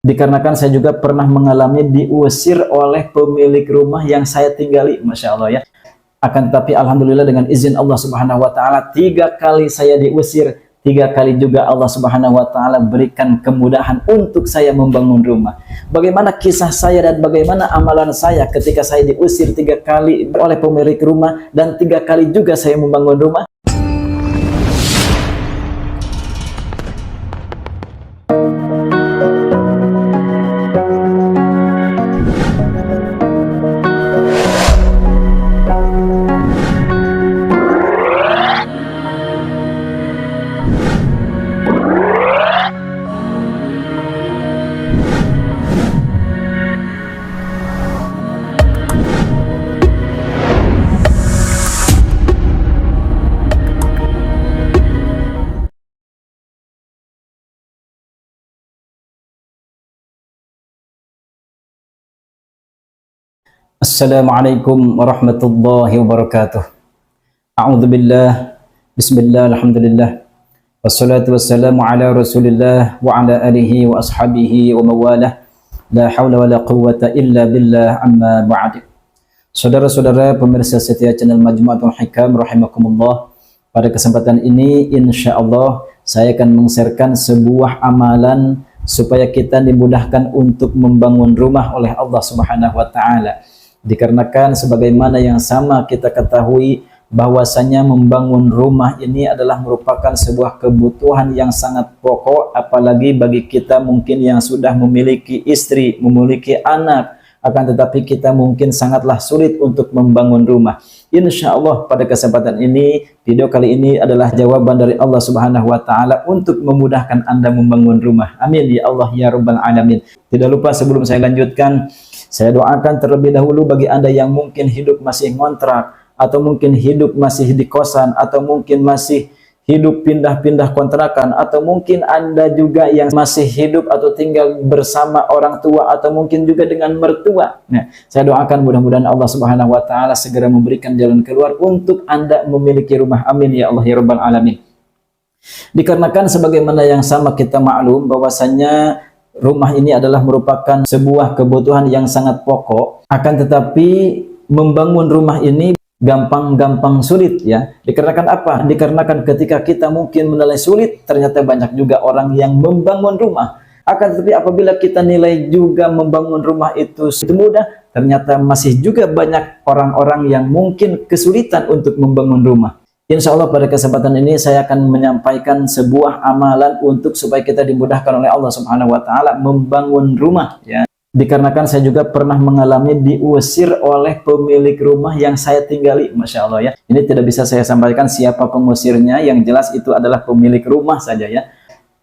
Dikarenakan saya juga pernah mengalami diusir oleh pemilik rumah yang saya tinggali, Masya Allah ya. Akan tetapi alhamdulillah dengan izin Allah Subhanahu wa taala 3 kali saya diusir, 3 kali juga Allah Subhanahu wa taala berikan kemudahan untuk saya membangun rumah. Bagaimana kisah saya dan bagaimana amalan saya ketika saya diusir 3 kali oleh pemilik rumah dan 3 kali juga saya membangun rumah. Assalamualaikum warahmatullahi wabarakatuh. A'udzubillah, bismillah, alhamdulillah, wassalatu wassalamu ala rasulillah wa ala alihi wa ashabihi wa mawalah, la hawla wa la quwwata illa billah, amma ba'd. Saudara-saudara pemirsa setia channel Majmu'atul Hikam rahimakumullah, pada kesempatan ini insyaallah saya akan meng-sharekan sebuah amalan supaya kita dimudahkan untuk membangun rumah oleh Allah Subhanahu wa taala. Dikarenakan sebagaimana yang sama kita ketahui bahwasanya membangun rumah ini adalah merupakan sebuah kebutuhan yang sangat pokok, apalagi bagi kita mungkin yang sudah memiliki istri, memiliki anak, akan tetapi kita mungkin sangatlah sulit untuk membangun rumah. Insya Allah pada kesempatan ini, video kali ini adalah jawaban dari Allah Subhanahu wa taala untuk memudahkan Anda membangun rumah. Amin ya Allah ya Rabbal alamin. Tidak lupa sebelum saya lanjutkan, saya doakan terlebih dahulu bagi Anda yang mungkin hidup masih ngontrak, atau mungkin hidup masih di kosan, atau mungkin masih hidup pindah-pindah kontrakan, atau mungkin Anda juga yang masih hidup atau tinggal bersama orang tua, atau mungkin juga dengan mertua. Nah, saya doakan mudah-mudahan Allah Subhanahu wa taala segera memberikan jalan keluar untuk Anda memiliki rumah. Amin ya Allah ya Rabbal alamin. Dikarenakan sebagaimana yang sama kita maklum bahwasanya rumah ini adalah merupakan sebuah kebutuhan yang sangat pokok, akan tetapi membangun rumah ini gampang-gampang sulit ya. Dikarenakan apa? Dikarenakan ketika kita mungkin menilai sulit, ternyata banyak juga orang yang membangun rumah. Akan tetapi apabila kita nilai juga membangun rumah itu mudah, ternyata masih juga banyak orang-orang yang mungkin kesulitan untuk membangun rumah. Insya Allah pada kesempatan ini saya akan menyampaikan sebuah amalan untuk supaya kita dimudahkan oleh Allah Subhanahu wa taala membangun rumah ya. Dikarenakan saya juga pernah mengalami diusir oleh pemilik rumah yang saya tinggali, Masya Allah ya. Ini tidak bisa saya sampaikan siapa pengusirnya, yang jelas itu adalah pemilik rumah saja ya.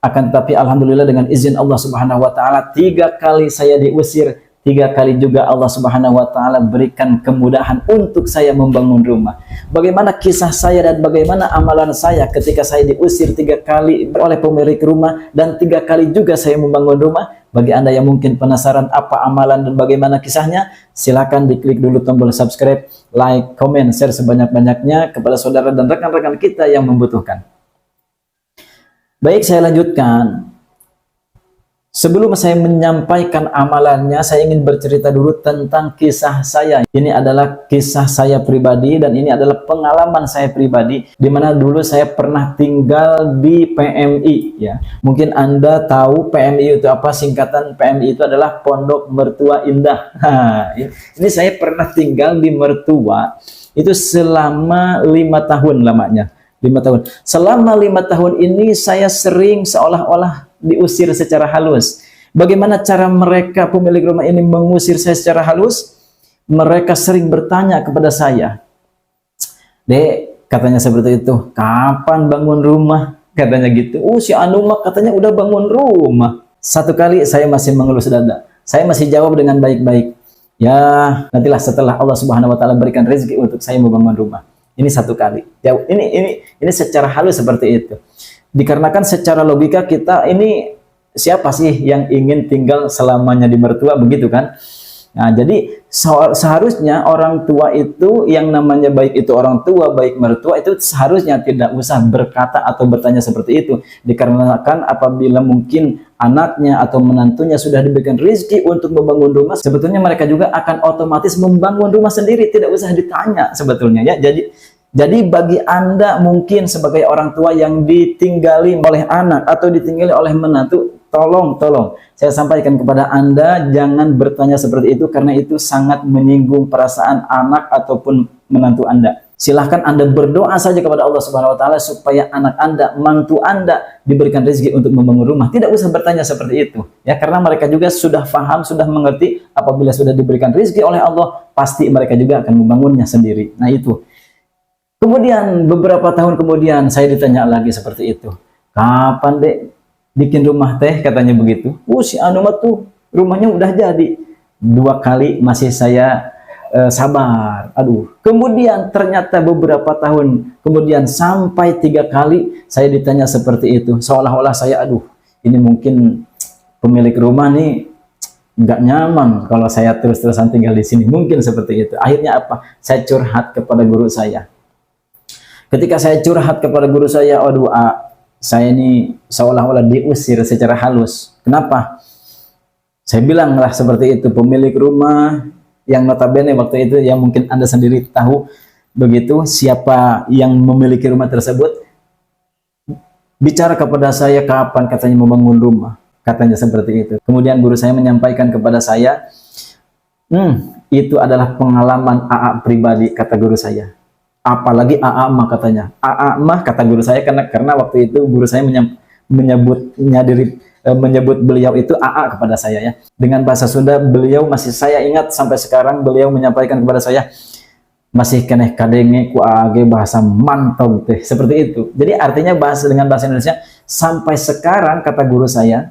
Akan tetapi alhamdulillah dengan izin Allah Subhanahu wa taala 3 kali saya diusir, 3 kali juga Allah Subhanahu wa taala berikan kemudahan untuk saya membangun rumah. Bagaimana kisah saya dan bagaimana amalan saya ketika saya diusir 3 kali oleh pemilik rumah dan 3 kali juga saya membangun rumah. Bagi Anda yang mungkin penasaran apa amalan dan bagaimana kisahnya, silakan diklik dulu tombol subscribe, like, comment, share sebanyak-banyaknya kepada saudara dan rekan-rekan kita yang membutuhkan. Baik, saya lanjutkan. Sebelum saya menyampaikan amalannya, saya ingin bercerita dulu tentang kisah saya. Ini adalah kisah saya pribadi dan ini adalah pengalaman saya pribadi, di mana dulu saya pernah tinggal di PMI ya. Mungkin Anda tahu PMI itu apa, singkatan PMI itu adalah Pondok Mertua Indah. Ini saya pernah tinggal di Mertua itu selama 5 tahun lamanya. 5 tahun. Selama 5 tahun ini saya sering seolah-olah diusir secara halus. Bagaimana cara mereka pemilik rumah ini mengusir saya secara halus? Mereka sering bertanya kepada saya, "Dek," katanya seperti itu, "kapan bangun rumah?" Katanya gitu. Si Anu mah katanya udah bangun rumah. Satu kali saya masih mengelus dada. Saya masih jawab dengan baik-baik, "Ya, nantilah setelah Allah Subhanahu wa taala berikan rezeki untuk saya membangun rumah." Ini satu kali. Ya, ini secara halus seperti itu. Dikarenakan secara logika kita ini siapa sih yang ingin tinggal selamanya di mertua, begitu kan? Nah, jadi seharusnya orang tua itu, yang namanya baik itu orang tua, baik mertua, itu seharusnya tidak usah berkata atau bertanya seperti itu. Dikarenakan apabila mungkin anaknya atau menantunya sudah diberikan rezeki untuk membangun rumah, sebetulnya mereka juga akan otomatis membangun rumah sendiri, tidak usah ditanya sebetulnya ya. Jadi bagi Anda mungkin sebagai orang tua yang ditinggali oleh anak atau ditinggali oleh menantu, tolong saya sampaikan kepada Anda, jangan bertanya seperti itu, karena itu sangat menyinggung perasaan anak ataupun menantu Anda. Silahkan Anda berdoa saja kepada Allah Subhanahu wa taala supaya anak Anda, mantu Anda diberikan rezeki untuk membangun rumah. Tidak usah bertanya seperti itu ya, karena mereka juga sudah paham, sudah mengerti, apabila sudah diberikan rezeki oleh Allah, pasti mereka juga akan membangunnya sendiri. Nah, itu. Kemudian beberapa tahun kemudian saya ditanya lagi seperti itu. Kapan, Dek, bikin rumah teh, katanya begitu. Si anu mah tuh rumahnya udah jadi. 2 kali masih saya sabar. Aduh. Kemudian ternyata beberapa tahun kemudian sampai 3 kali saya ditanya seperti itu. Seolah-olah saya, aduh, ini mungkin pemilik rumah nih nggak nyaman kalau saya terus-terusan tinggal di sini. Mungkin seperti itu. Akhirnya apa? Saya curhat kepada guru saya. Ketika saya curhat kepada guru saya, aduh, saya ini seolah-olah diusir secara halus. Kenapa? Saya bilanglah seperti itu, pemilik rumah yang notabene waktu itu, yang mungkin Anda sendiri tahu begitu siapa yang memiliki rumah tersebut, bicara kepada saya kapan katanya membangun rumah, katanya seperti itu. Kemudian guru saya menyampaikan kepada saya, itu adalah pengalaman AA pribadi, kata guru saya. Apalagi AA mah, katanya. AA mah, kata guru saya, karena waktu itu guru saya menyebut beliau itu AA kepada saya ya. Dengan bahasa Sunda, beliau masih saya ingat sampai sekarang, beliau menyampaikan kepada saya, masih keneh kadenge ku age bahasa mantau teh, seperti itu. Jadi artinya dengan bahasa Indonesia sampai sekarang, kata guru saya,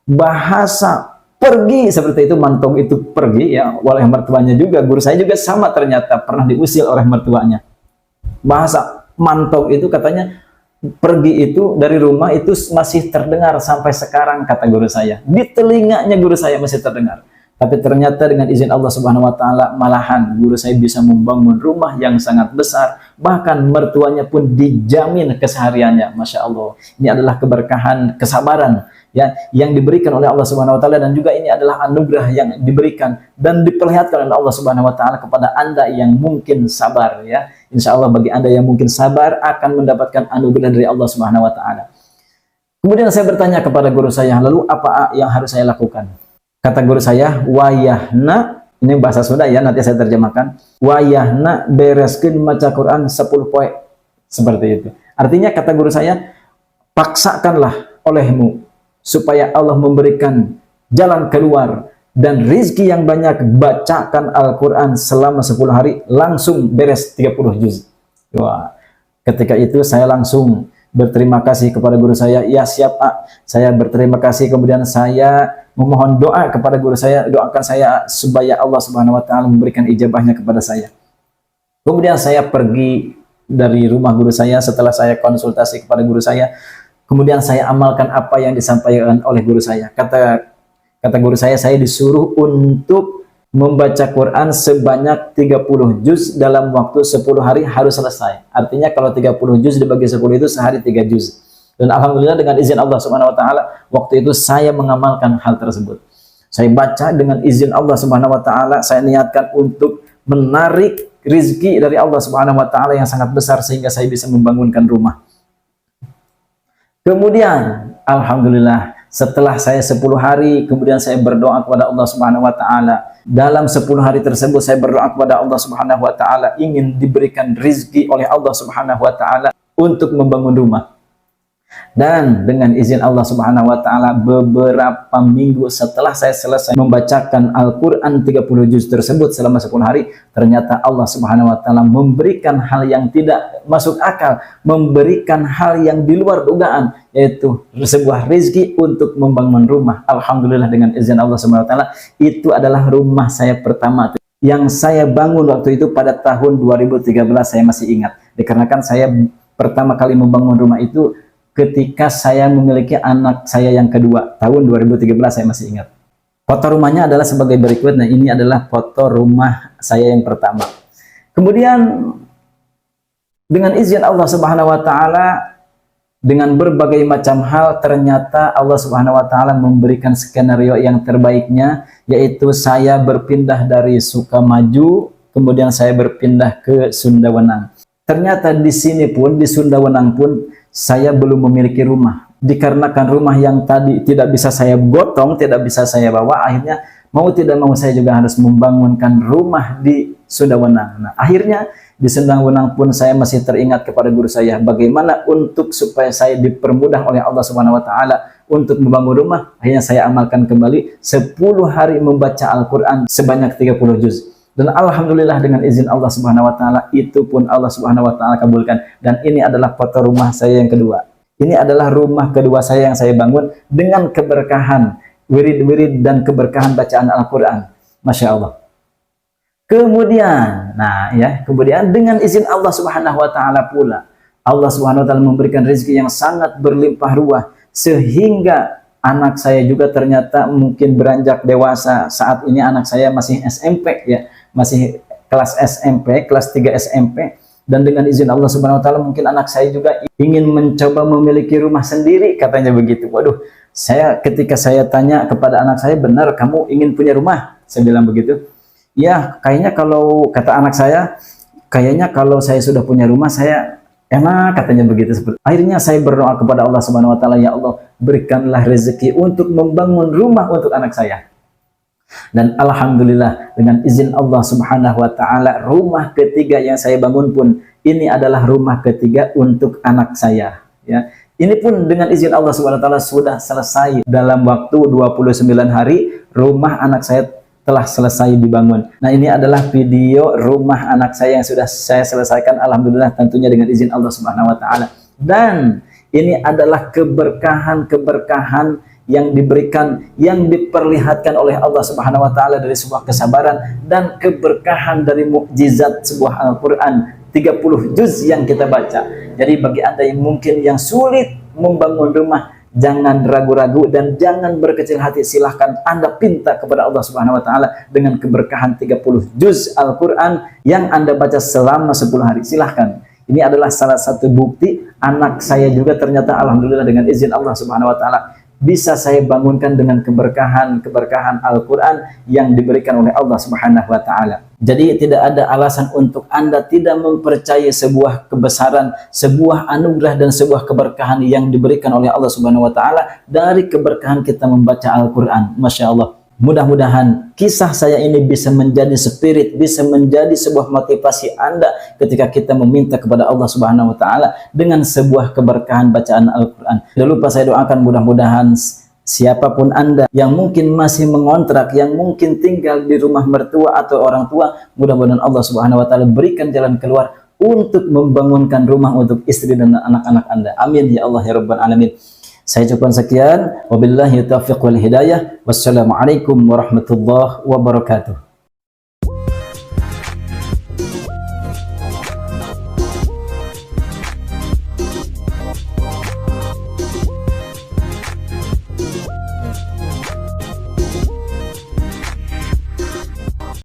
bahasa pergi seperti itu, mantau itu pergi ya, oleh mertuanya juga. Guru saya juga sama, ternyata pernah diusir oleh mertuanya. Bahasa mantau itu katanya pergi itu dari rumah itu masih terdengar sampai sekarang, kata guru saya. Di telinganya guru saya masih terdengar. Tapi ternyata dengan izin Allah Subhanahu wa taala, malahan guru saya bisa membangun rumah yang sangat besar. Bahkan mertuanya pun dijamin kesehariannya. Masya Allah. Ini adalah keberkahan, kesabaran ya, yang diberikan oleh Allah Subhanahu wa taala, dan juga ini adalah anugerah yang diberikan dan diperlihatkan oleh Allah Subhanahu wa taala kepada Anda yang mungkin sabar ya. Insya Allah bagi Anda yang mungkin sabar akan mendapatkan anugerah dari Allah Subhanahu wa taala. Kemudian saya bertanya kepada guru saya, lalu apa yang harus saya lakukan? Kata guru saya, wayahna, ini bahasa Sunda ya, nanti saya terjemahkan. Wayahna bereskeun maca Quran 10 poe. Seperti itu. Artinya kata guru saya, paksakanlah olehmu supaya Allah memberikan jalan keluar dan rizki yang banyak. Bacakan Al-Quran selama 10 hari, langsung beres 30 juz. Wah, ketika itu saya langsung berterima kasih kepada guru saya. Ya siap, Pak. Saya berterima kasih. Kemudian saya memohon doa kepada guru saya, doakan saya supaya Allah Subhanahu wa taala memberikan ijabahnya kepada saya. Kemudian saya pergi dari rumah guru saya setelah saya konsultasi kepada guru saya. Kemudian saya amalkan apa yang disampaikan oleh guru saya. Kata guru saya disuruh untuk membaca Quran sebanyak 30 juz dalam waktu 10 hari harus selesai. Artinya kalau 30 juz dibagi 10 itu sehari 3 juz. Dan alhamdulillah dengan izin Allah Subhanahu wa taala, waktu itu saya mengamalkan hal tersebut. Saya baca dengan izin Allah Subhanahu wa taala, saya niatkan untuk menarik rizki dari Allah Subhanahu wa taala yang sangat besar sehingga saya bisa membangunkan rumah. Kemudian alhamdulillah setelah saya 10 hari, kemudian saya berdoa kepada Allah Subhanahu wa taala. Dalam 10 hari tersebut saya berdoa kepada Allah Subhanahu wa taala, ingin diberikan rizki oleh Allah Subhanahu wa taala untuk membangun rumah. Dan dengan izin Allah Subhanahu wa taala, beberapa minggu setelah saya selesai membacakan Al-Qur'an 30 juz tersebut selama 10 hari, ternyata Allah Subhanahu wa taala memberikan hal yang tidak masuk akal, memberikan hal yang di luar dugaan, yaitu sebuah rezeki untuk membangun rumah. Alhamdulillah dengan izin Allah Subhanahu wa taala, itu adalah rumah saya pertama yang saya bangun waktu itu pada tahun 2013. Saya masih ingat, dikarenakan saya pertama kali membangun rumah itu ketika saya memiliki anak saya yang kedua, tahun 2013, saya masih ingat. Foto rumahnya adalah sebagai berikut. Nah, ini adalah foto rumah saya yang pertama. Kemudian dengan izin Allah Subhanahu wa taala, dengan berbagai macam hal, ternyata Allah Subhanahu wa taala memberikan skenario yang terbaiknya, yaitu saya berpindah dari Sukamaju, kemudian saya berpindah ke Sunda Wenang. Ternyata di sini pun, di Sunda Wenang pun, saya belum memiliki rumah. Dikarenakan rumah yang tadi tidak bisa saya gotong, tidak bisa saya bawa, akhirnya mau tidak mau saya juga harus membangunkan rumah di Sunda Wenang. Nah, akhirnya di Sunda Wenang pun saya masih teringat kepada guru saya, bagaimana untuk supaya saya dipermudah oleh Allah Subhanahu wa taala untuk membangun rumah. Akhirnya saya amalkan kembali 10 hari membaca Al-Qur'an sebanyak 30 juz. Dan alhamdulillah dengan izin Allah Subhanahu wa taala, itu pun Allah Subhanahu wa taala kabulkan. Dan ini adalah foto rumah saya yang kedua. Ini adalah rumah kedua saya yang saya bangun dengan keberkahan wirid-wirid dan keberkahan bacaan Al-Qur'an. Masya Allah. Kemudian, kemudian dengan izin Allah Subhanahu wa taala pula, Allah Subhanahu wa taala memberikan rezeki yang sangat berlimpah ruah, sehingga anak saya juga ternyata mungkin beranjak dewasa. Saat ini anak saya masih SMP ya, masih kelas SMP, kelas 3 SMP. Dan dengan izin Allah Subhanahu wa taala mungkin anak saya juga ingin mencoba memiliki rumah sendiri, katanya begitu. Waduh, ketika saya tanya kepada anak saya, "Benar kamu ingin punya rumah?" Saya bilang begitu. "Ya, kayaknya kalau," kata anak saya, "kayaknya kalau saya sudah punya rumah saya enak," katanya begitu. Akhirnya saya berdoa kepada Allah Subhanahu wa taala, "Ya Allah, berikanlah rezeki untuk membangun rumah untuk anak saya." Dan alhamdulillah dengan izin Allah Subhanahu wa taala, rumah ketiga yang saya bangun pun ini adalah rumah ketiga untuk anak saya ya. Ini pun dengan izin Allah Subhanahu wa taala sudah selesai dalam waktu 29 hari, rumah anak saya telah selesai dibangun. Nah, ini adalah video rumah anak saya yang sudah saya selesaikan, alhamdulillah, tentunya dengan izin Allah Subhanahu wa taala. Dan ini adalah keberkahan-keberkahan yang diberikan, yang diperlihatkan oleh Allah Subhanahu wa taala dari sebuah kesabaran dan keberkahan dari mukjizat sebuah Al-Qur'an 30 juz yang kita baca. Jadi bagi Anda yang mungkin yang sulit membangun rumah, jangan ragu-ragu dan jangan berkecil hati. Silahkan Anda pinta kepada Allah Subhanahu wa taala dengan keberkahan 30 juz Al-Qur'an yang Anda baca selama 10 hari. Silahkan. Ini adalah salah satu bukti anak saya juga ternyata alhamdulillah dengan izin Allah Subhanahu wa taala bisa saya bangunkan dengan keberkahan Al-Quran yang diberikan oleh Allah Subhanahu wa taala. Jadi tidak ada alasan untuk Anda tidak mempercayai sebuah kebesaran, sebuah anugerah dan sebuah keberkahan yang diberikan oleh Allah Subhanahu wa taala dari keberkahan kita membaca Al-Quran. Masya Allah. Mudah-mudahan kisah saya ini bisa menjadi spirit, bisa menjadi sebuah motivasi Anda ketika kita meminta kepada Allah Subhanahu wa taala dengan sebuah keberkahan bacaan Al-Qur'an. Jangan lupa saya doakan mudah-mudahan siapapun Anda yang mungkin masih mengontrak, yang mungkin tinggal di rumah mertua atau orang tua, mudah-mudahan Allah Subhanahu wa taala berikan jalan keluar untuk membangunkan rumah untuk istri dan anak-anak Anda. Amin ya Allah ya rabbal alamin. Saya cukupkan sekian. Wabillahi taufiq wal hidayah. Wassalamualaikum warahmatullahi wabarakatuh.